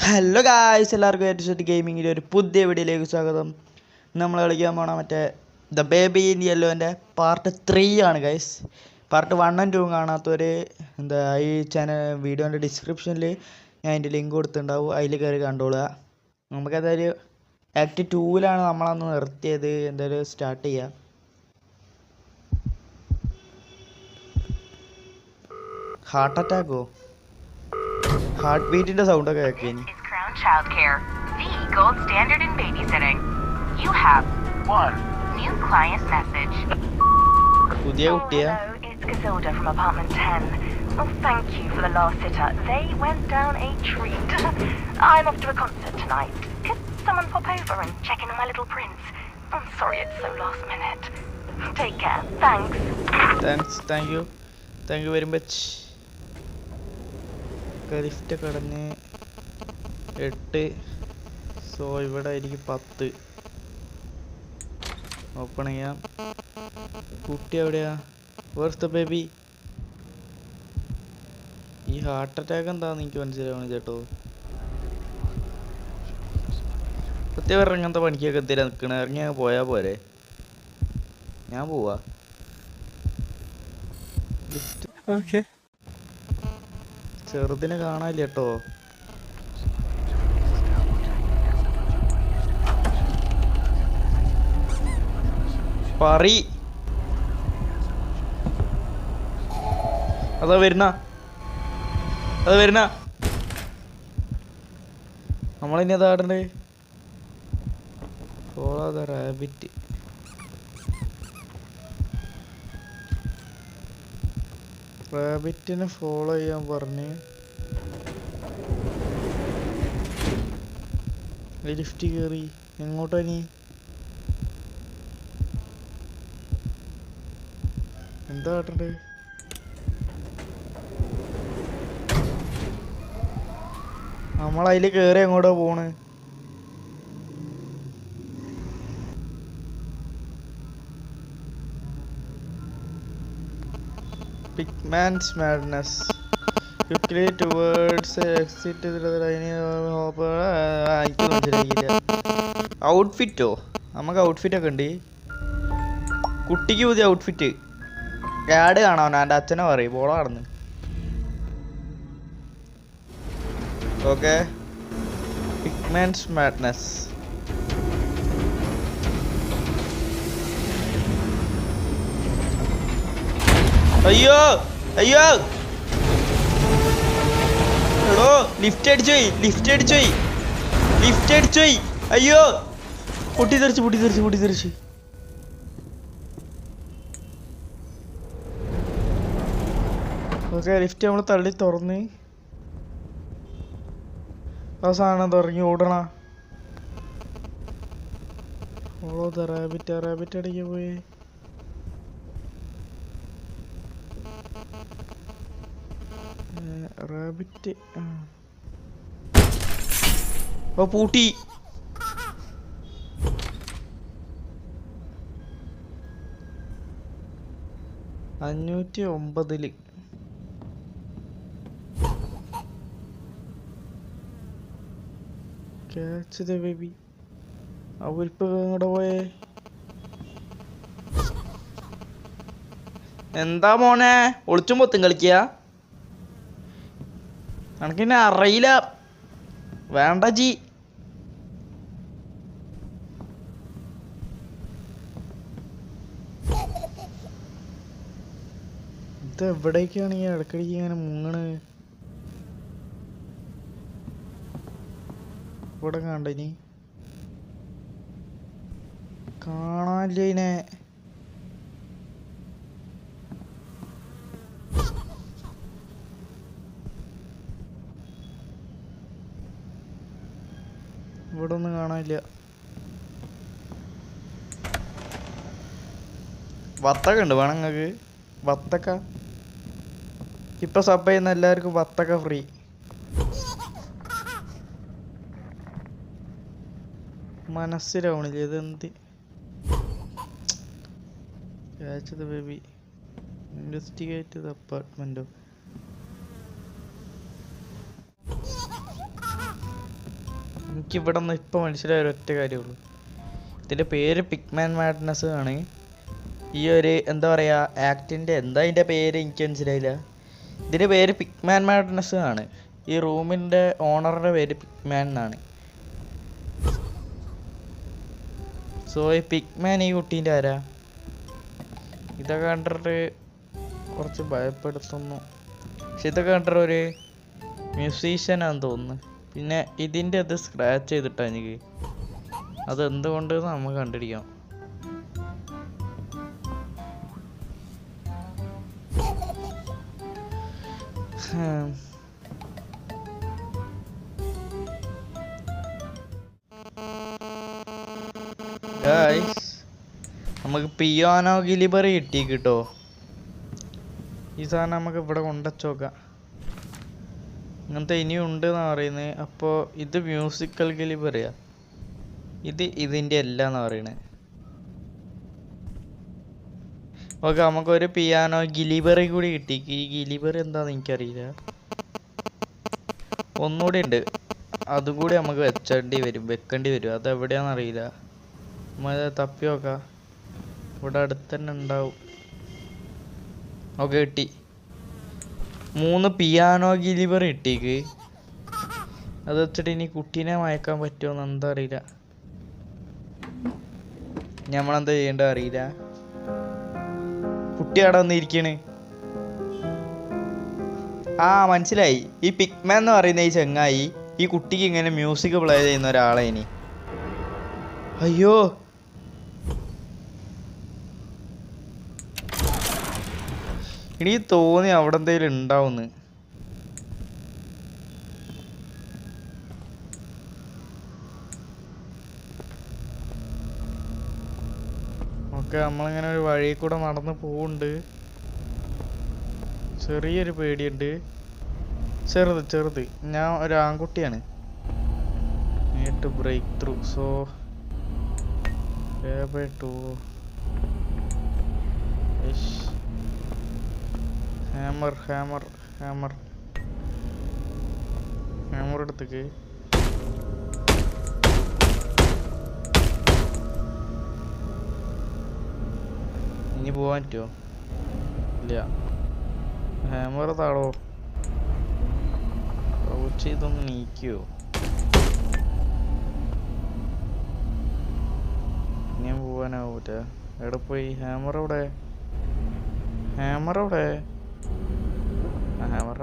Hello guys, എല്ലാവർക്കും ഏറ്റവും ഗെയിമിങ്ങിൻ്റെ ഒരു പുതിയ വീഡിയോയിലേക്ക് സ്വാഗതം. നമ്മൾ കളിക്കാൻ പോണ മറ്റേ ദ ബേബി ഇൻ യെല്ലോൻ്റെ പാർട്ട് 3 ആണ് ഗൈസ്. പാർട്ട് 1 and 2 കാണാത്തവർ ഈ ചാനൽ വീഡിയോൻ്റെ ഡിസ്ക്രിപ്ഷനിൽ ഞാൻ അതിൻ്റെ ലിങ്ക് കൊടുത്തിട്ടുണ്ടാവും, അതിൽ കയറി കണ്ടോളുക. നമുക്കതൊരു ആക്ട് 2-ലാണ് നമ്മളന്ന് നിർത്തിയത്. എന്തായാലും സ്റ്റാർട്ട് ചെയ്യാം. ഹാർട്ട് അറ്റാക്കോ? ഹാർട്ട് ബീറ്റിൻ്റെ സൗണ്ടൊക്കെ കേൾക്കേനി. Childcare, the gold standard in babysitting. You have one new client message. പുതിയ കുട്ടിയാ? Hello, it's Gazilda from apartment 10. Oh, thank you for the last sitter. They went down a treat. I'm off to a concert tonight. Could someone pop over and check in on my little prince? I'm sorry it's so last minute. Take care. Thanks. Thank you very much. Lift കടന്ന് 8, so ഇവിടെ ആയിരിക്കും 10. Open ചെയ്യാം. കുട്ടി എവിടെയാ? വേർസ് the baby? ഈ heart attack എന്താന്ന് എനിക്ക് മനസ്സിലാവണം ചേട്ടോ. പ്രത്യേകം ഇറങ്ങാത്ത പണിക്കൊക്കെ എന്തിനാ നിൽക്കണേ? ഇറങ്ങി പോയാൽ പോരെ. ഞാൻ പോവാ. ചെറുതിനെ കാണാനില്ല കേട്ടോ. പറി അതാ വരുന്ന നമ്മളിനി അതാ ആടണ്ടേ. Follow the rabbit. റാബിറ്റിനെ ഫോളോ ചെയ്യാൻ പറഞ്ഞ് ലിഫ്റ്റ് കയറി. എങ്ങോട്ടാ നീ? എന്താ കാട്ടണ്ടേ? നമ്മളതിൽ കയറി എങ്ങോട്ടാ പോണ്? Pigman's madness. Quickly towards exit. ഔട്ട്ഫിറ്റോ? നമുക്ക് ഔട്ട്ഫിറ്റൊക്കെ ഉണ്ട്. കുട്ടിക്ക് പുതിയ ഔട്ട്ഫിറ്റ് ആഡ് കാണാൻ എൻ്റെ അച്ഛനെ പറയും. പോളോ നടന്ന്. Okay, pigments madness. അയ്യോ എടോ, ലിഫ്റ്റ് അടിച്ചോയി. അയ്യോ, പൊട്ടിത്തെറിച്ച്. ഓക്കെ, ലിഫ്റ്റ് നമ്മൾ തള്ളി തുറന്ന് ആ സാധനം തുറങ്ങി ഓടണ. ഓളോ റാബിറ്റ് അടിക്കാൻ പോയി. റാബിറ്റ് പൂട്ടി. $509. Catch the baby. അവരിപ്പോ അങ്ങോട്ട് പോയേ. എന്താ മോനെ ഒളിച്ചും പൊത്തും കളിക്കുക? കണക്കിനെ അറിയില്ല. വേണ്ട ജി. ഇത് എവിടേക്കാണ് ഈ ഇടയ്ക്കിടയ്ക്ക് ഇങ്ങനെ മുങ്ങണ്? ഇവിടെ കണ്ടിനി കാണാനില്ല ഇതിനെ. ഇവിടെ ഒന്നും കാണാനില്ല. വത്തക്ക ഉണ്ട്, വേണം നിങ്ങൾക്ക്? വത്തക്ക ഇപ്പൊ സബ് ചെയ്യുന്ന എല്ലാവർക്കും വത്തക്ക ഫ്രീ. മനസ്സിലാവണില്ല ഇതെന്ത്. Catch the baby. Investigate the apartment. എനിക്ക് ഇവിടെ നിന്ന് ഇപ്പം മനസ്സിലായ ഒരൊറ്റ കാര്യമുള്ളൂ. ഇതിൻ്റെ പേര് പിക്മാൻ മാഡ്നസ് ആണ്. ഈ ഒരു എന്താ പറയുക ആക്ടിൻ്റെ എന്താ അതിൻ്റെ പേര് എനിക്ക് മനസ്സിലായില്ല. ഇതിൻ്റെ പേര് പിക്മാൻ മാഡ്നസ് ആണ്. ഈ റൂമിൻ്റെ ഓണറുടെ പേര് പിക്മാൻ എന്നാണ്. സോ ഈ പിക്മാൻ ഈ കുട്ടീൻ്റെ ആരാ? ഇതൊക്കെ കണ്ടിട്ട് കുറച്ച് ഭയപ്പെടുത്തുന്നു. പക്ഷെ ഇതൊക്കെ കണ്ടിട്ട് ഒരു മ്യൂസീഷ്യനാന്ന് തോന്നുന്നു. പിന്നെ ഇതിൻ്റെ അത് സ്ക്രാച്ച് ചെയ്തിട്ടാ എനിക്ക്. അതെന്തുകൊണ്ട് നമുക്ക് കണ്ടിരിക്കാം. നമുക്ക് പിയാനോ ഗിലിബറി കിട്ടി കിട്ടോ. ഈ സാധനം നമുക്ക് ഇവിടെ കൊണ്ടുവച്ചോക്കാം. ഇങ്ങനത്തെ ഇനിയും ഉണ്ട് എന്നാ പറയുന്നത്. അപ്പോൾ ഇത് മ്യൂസിക്കൽ ഗിലിബറിയാ. ഇതിൻ്റെ അല്ല എന്നാ പറയണേ. ഓക്കെ, നമുക്കൊരു പിയാനോ ഗിലിബറി കൂടി കിട്ടി. ഈ ഗിലിബറി എന്താന്ന് എനിക്കറിയില്ല. ഒന്നുകൂടി ഉണ്ട്, അതും കൂടി നമുക്ക് വെക്കേണ്ടി വരും. അത് എവിടെയാണെന്നറിയില്ല. നമ്മൾ തപ്പി നോക്കാം. ഇവിടെ അടുത്ത് തന്നെ ഉണ്ടാവും. ഓക്കെ, കിട്ടി. 3 പിയാനോ ഗിലിബറി കിട്ടിക്ക്. അത് വെച്ചിട്ട് ഇനി കുട്ടീനെ മയക്കാൻ പറ്റുമോന്ന് എന്താ അറിയില്ല. നമ്മളെന്താ ചെയ്യേണ്ടത് അറിയില്ല. കുട്ടി അവിടെ വന്നിരിക്കണ്. ആ മനസ്സിലായി. ഈ പിക്മാൻ എന്ന് പറയുന്ന ഈ ചങ്ങായി ഈ കുട്ടിക്ക് ഇങ്ങനെ മ്യൂസിക് പ്ലേ ചെയ്യുന്ന ഒരാളെ. ഇനി അയ്യോ, എനിക്ക് തോന്നി അവിടെ എന്തെങ്കിലും ഉണ്ടാവുന്ന്. ഓക്കെ, നമ്മളിങ്ങനെ ഒരു വഴി കൂടെ നടന്ന് പോകുന്നുണ്ട്. ചെറിയൊരു പേടിയുണ്ട്. ചെറുത്. ഞാൻ ഒരു ആൺകുട്ടിയാണ്. to break through, so able to ish hammer എടുത്തേക്ക്. ഇനി പോവാൻ പറ്റുമോ? ഇല്ല. ഹാമർ താടോ. ഇതൊന്ന് നീക്കുവോ? ഞാൻ പോവാനാവൂല. എവിടെ പോയി? ഹാമർ എവിടെ? ഹാമർ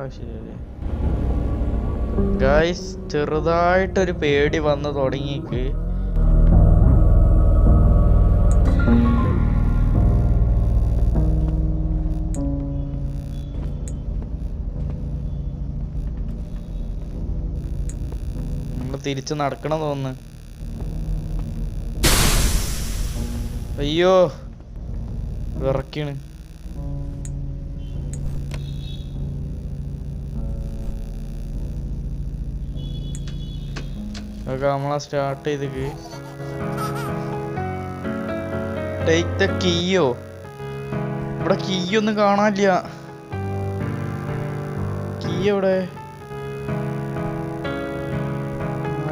ആവശ്യമില്ലേ ഗായ്സ്? ചെറുതായിട്ടൊരു പേടി വന്ന് തുടങ്ങിക്ക്. നമ്മള് തിരിച്ച് നടക്കണം തോന്നുന്നു. അയ്യോ, വിറക്കാണ്. അതൊക്കെ നമ്മളെ സ്റ്റാർട്ട് ചെയ്തേക്ക്. ടേക്ക് ദ കീയോ? ഇവിടെ കീ ഒന്നും കാണാനില്ല. കീ എവിടെ?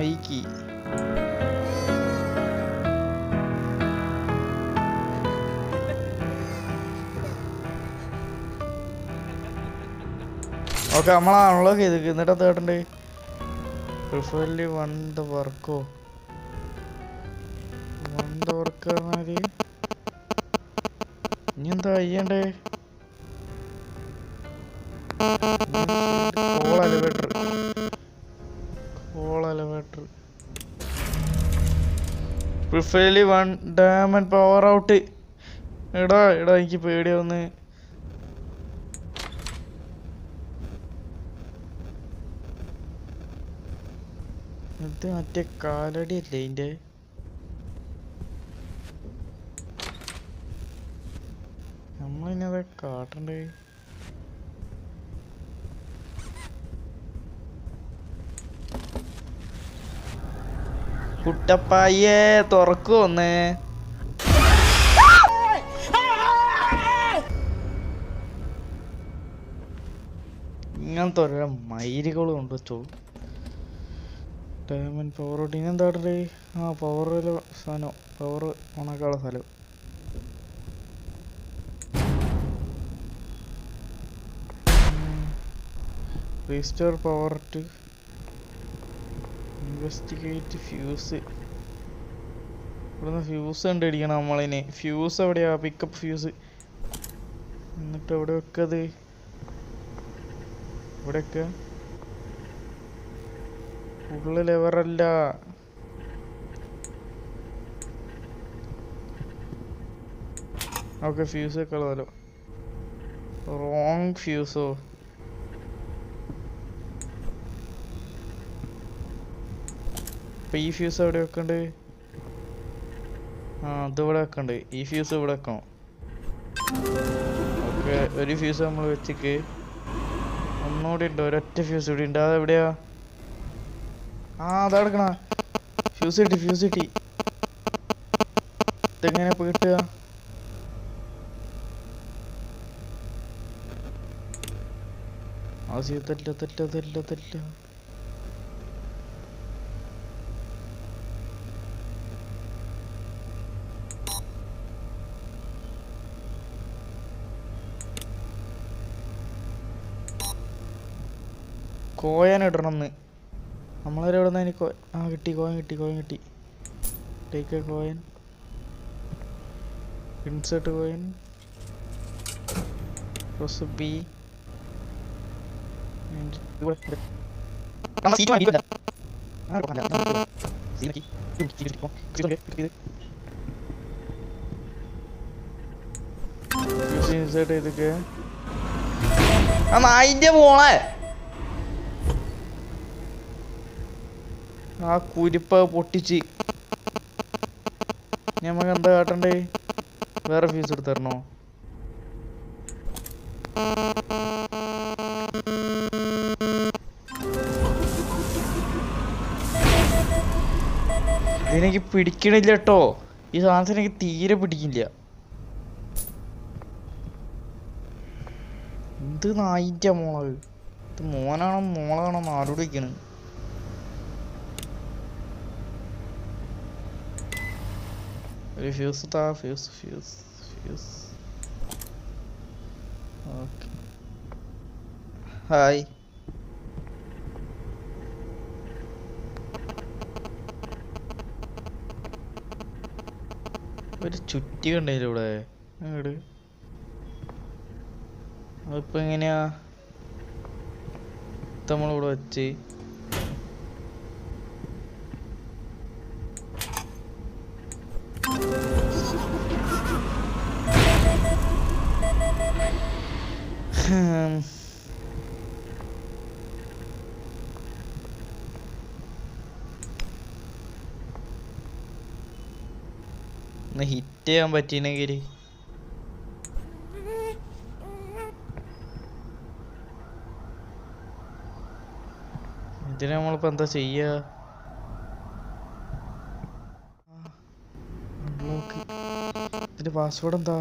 ഈ കീ. ഓക്കെ, നമ്മളാണല്ലോ ചെയ്തേക്ക്. എന്നിട്ട് തേടണ്ടേ? പ്രിഫർലി വൺ ദ വർക്കോ? പറഞ്ഞാല് ഇനി എന്താ ചെയ്യണ്ടേ? Call elevator preferably one diamond power out. എടാ എനിക്ക് പേടിയാവുന്ന്. ഇത് മറ്റേ കാലടി അല്ലേ ഇതിൻ്റെ? നമ്മളിനത് കാട്ടണ്ടേ? കുട്ടപ്പായേ തുറക്കുവന്ന്. ഇങ്ങനത്തെ ഓരോ മയിലുകൾ കൊണ്ടുവച്ചോളൂ. ഡയമണ്ട് പവർ ഔട്ട് ഇനി എന്താ ആ പവറിൽ സാധനം പവർ ഓണാക്കാനുള്ള സ്ഥലം restore power to investigate fuse ഇവിടുന്ന് ഫ്യൂസ് കണ്ടുപിടിക്കണം നമ്മളിനി ഫ്യൂസ് എവിടെയാ പിക്കപ്പ് ഫ്യൂസ് എന്നിട്ട് എവിടെ വെക്കത് ഇവിടെയൊക്കെ ഫുള്ള് ലെവറല്ല ഓക്കെ ഫ്യൂസ് ഒക്കെ ഉള്ളതല്ലോ റോങ് ഫ്യൂസോ ഇപ്പം ഈ ഫ്യൂസ് എവിടെ വെക്കണ്ട് ആ അതിവിടെ വെക്കണ്ട് ഈ ഫ്യൂസ് ഇവിടെ വെക്കണം ഓക്കെ ഒരു ഫ്യൂസ് നമ്മൾ വെച്ചിക്ക് ഒന്നുകൂടി ഉണ്ട് ഒരൊറ്റ ഫ്യൂസ് കൂടി ഉണ്ട് അതെവിടെയാ ആ അതാ എടുക്കണ ഫ്യൂസ് കിട്ടി ഇതെങ്ങനെ ഇപ്പൊ കിട്ടുക തെല്ല കോയൻ ഇടണമെന്ന് നമ്മളെവിടെ നിന്ന് അതിന് ആ കിട്ടി കോയൻ കിട്ടി take A coin insert coin press B insert ചെയ്തൊക്കെ ആ നായിൻ്റെ പോണേ ആ കുരിപ്പ് പൊട്ടിച്ച് നമുക്ക് എന്താ കാട്ടണ്ടേ വേറെ ഫീസ് എടുത്ത് തരണോ ഇതെനിക്ക് പിടിക്കണില്ല കേട്ടോ ഈ സാധനത്തിന് എനിക്ക് തീരെ പിടിക്കില്ല എന്ത് നായിൻ്റെ മോള് ഇത് മോനാണോ മോളാണോ ആരോട് വയ്ക്കണ് ഒരു ഫ്യൂസ് താ ഫ്യൂസ് ഓക്കെ ഹായ് ഒരു ചുറ്റി കണ്ടല്ലോ ഇവിടെ അങ്ങോട്ട് അതിപ്പോ എങ്ങനെയാ നമ്മളിവിടെ വെച്ച് ഹിറ്റ് ചെയ്യാൻ പറ്റിയെങ്കിൽ ഇതിന് നമ്മളിപ്പോ എന്താ ചെയ്യാ ഇതിന്റെ പാസ്വേഡ് എന്താ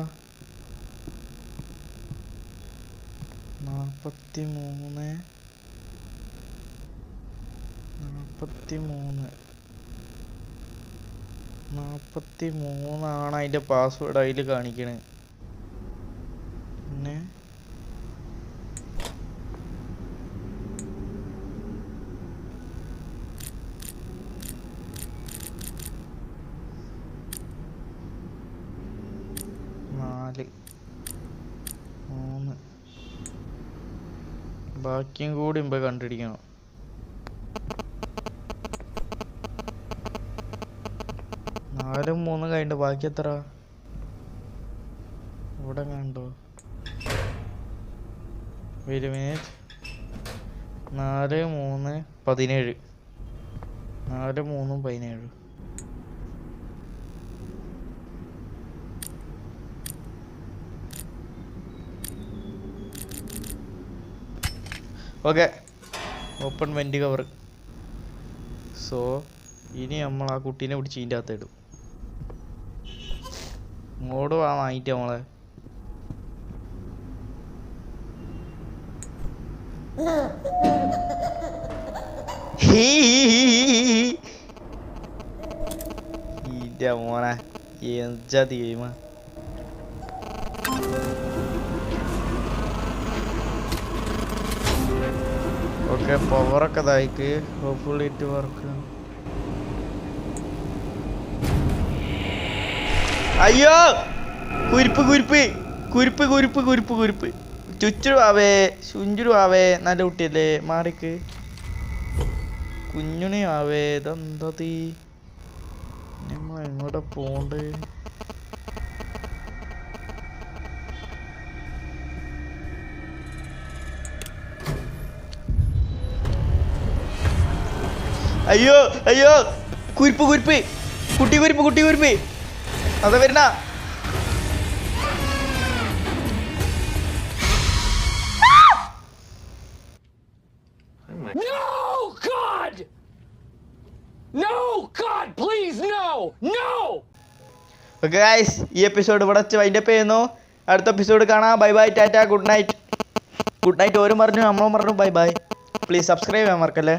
43 ആണ് അതിന്റെ പാസ്വേഡ് അതിൽ കാണിക്കണേ പിന്നെ ബാക്കിയും കൂടി ഇപ്പൊ കണ്ടുപിടിക്കണം 4 3 കഴിഞ്ഞിട്ട് ബാക്കി എത്ര ഇവിടെ കണ്ടോ 1 minute 4 3 17 4 3 17 okay open went cover so ഇനി നമ്മൾ ആ കുട്ടീനെ പിടിച്ച് ഇതിൻ്റെ അകത്ത് ഇടും ഇങ്ങോട്ട് വാങ്ങിയിട്ട് നമ്മളെ ഹീ മോനെ എന്താതി ഗെയിമാ. ഓക്കെ പവറൊക്കെ ഇതായിക്ക്. Hopefully it work. അയ്യോ കുരിപ്പ് കുരിപ്പ് കുരിപ്പ് കുരിപ്പ് കുരിപ്പ് കുരിപ്പ്. ചുച്ചുരുവാവേ ശുഞ്ചുരുവാവേ നല്ല കുട്ടിയല്ലേ മാറിക്ക്. കുഞ്ഞുണിയാവേ ഇതെന്താ തീ നമ്മൾ എങ്ങോട്ടാ പോണ്ട്? അയ്യോ അയ്യോ കുരിപ്പ് കുരിപ്പ് കുട്ടി കുരിപ്പ് കുട്ടി കുരിപ്പ് അതാ വരണ. No, God! No, God, please, no! No! Okay guys, ഈ എപ്പിസോഡ് ഇവിടെ വെച്ച് വൈൻഡപ്പ് ചെയ്യുന്നു. അടുത്ത എപ്പിസോഡ് കാണാം. ബൈ ബൈ, ടാറ്റ, ഗുഡ് നൈറ്റ്. ഗുഡ് നൈറ്റ് ഓരും പറഞ്ഞു നമ്മളും പറഞ്ഞു ബൈ ബൈ. പ്ലീസ് സബ്സ്ക്രൈബ് ചെയ്യാൻ മറക്കല്ലേ.